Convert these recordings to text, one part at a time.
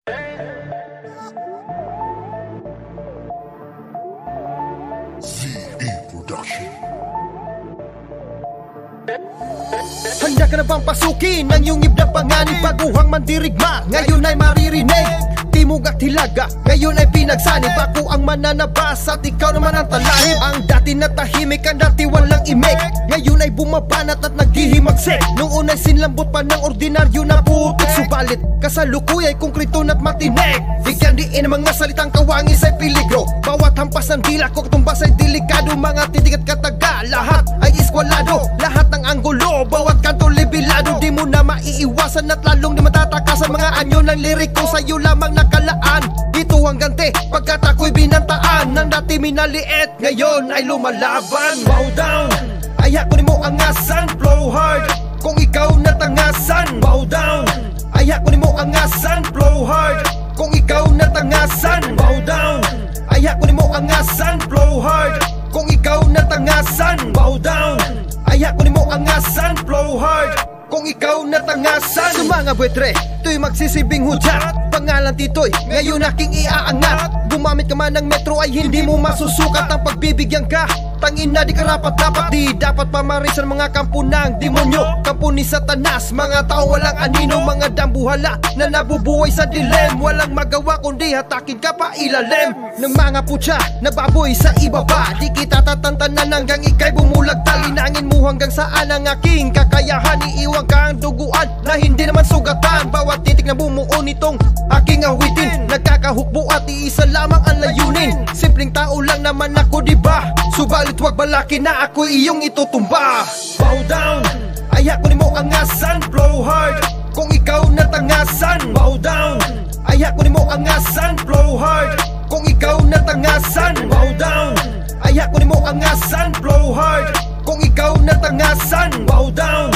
ZE Production. Handa ka na bang pasukin ang iyong ibang panganib? Baguhang mandirigma, ngayon ay maririnig. Timog at hilaga, ngayon ay pinagsanib. Ako ang mananabas at ikaw naman ang talahib. Ang dati na tahimik, ang dati walang imik, ngayon ay bumabanat at naghihimagsik. Noong una'y sinlambot pa ng ordinaryo na putik, subalit kasalukuy ay konkrito na't matinig. Bigyan diin ang mga salitang kawangis ay peligro. Bawat hampas ng dila ko katumbas ay delikado. Mga titig at kataga, lahat ay iskwalado. Lahat ng anggulo, bawat kanto libilado. Di mo na maiiwasan at lalong di matatakasan. Mga anyo ng liriko sa'yo lamang nakalaan. Dito ang ganti, pagkat ako'y binantaan. Nang dati minaliit, ngayon ay lumalaban. Bow down, ayaw ko ni mo angasan. Flow hard, kung ikaw natangasan. Bow down, ayaw ko ni mo angasan. Flow hard, kung ikaw natangasan. Bow down, ayaw ko ni mo angasan. Flow hard, kung ikaw natangasan. Bow down, ayaw ko ni mo angasan. Flow hard, kung ikaw natangasan. Sa mga buwetre, ito'y magsisibing hudyat. Pangalan Titoy, ngayon aking iaangat. Gumamit ka man ng metro ay hindi mo masusukat. Ang pagbibigyan ka, tangin na di karapat dapat. Di dapat pamarisan mga kampo ng demonyo, kampo ni Satanas. Mga tao walang anino, mga dambuhala na nabubuhay sa dilim. Walang magawa kundi hatakin ka pa ilalim ng mga putya na baboy sa ibaba. Di kita tatantanan hanggang ikay bumulag. Talinangin mo hanggang saan ang aking kakayahan. Iiwan ka ang duguan na hindi naman sugatan. Bawat titik na bumuo nitong aking awitin, nagkakahukbo at iisa lamang ang layunin. Simpleng tao lang naman ako, diba? Subalit wag balaki na ako iyong itutumba. Bow down, ayaw ko ni mo angasan. Flow hard, kung ikaw natangasan. Bow down, ayaw ko ni mo angasan. Flow hard, kung ikaw natangasan. Bow down, ayaw ko ni mo angasan. Flow hard, kung ikaw natangasan. Bow down,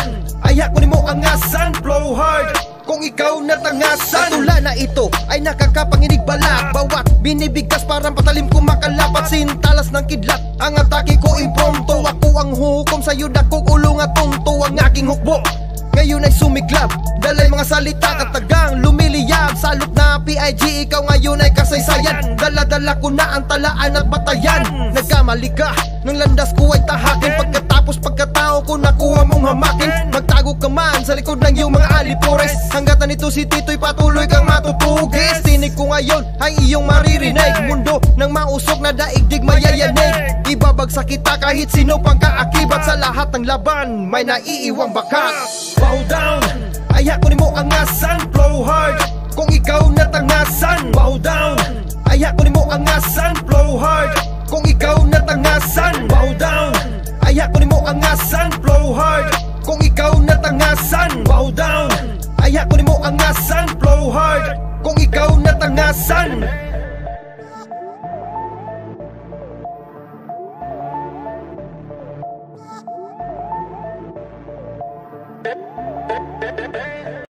ayaw ko ni mo angasan. Flow hard, kung ikaw natangasan. Tula na ito ay nakakapanginig balak. Bawat binibigkas parang patalim kumakalapat. Sintalas ng kidlat, ang atake ko imprompto. Ako ang hukom sa'yo, dakong ulong at tunto. Ang aking hukbo ngayon ay sumiklab, dalay mga salita katagang lumiliyab. Salot na PIG, ikaw ngayon ay kasaysayan. Dala-dala ko na ang talaan at batayan. Nagkamali ka, nung landas ko ay tahakin. Pagkatapos pagkatao ko nakuha mong hamakin. Magtago ka man sa likod ng iyong mga alipores. Hanggat nito si Titoy patuloy kang matutugis. Tinig ko ngayon ay iyong maririnig. Mundo ng mausok na daigdig mayayanig. Ibabagsak kita kahit sino pang kaakibat. Sa lahat ng laban may naiiwang bakat. Bow down, ayaw ko ni mo angasan. Flow hard, kung ikaw natangasan. Bow down, ayaw ko ni mo angasan. Flow hard, kung ikaw natangasan. Bow down, ayaw ko ni mo angasan. Flow hard, kung ikaw natangasan. Bow down, ayaw ko ni mo angasan. Flow hard, kung ikaw natangasan.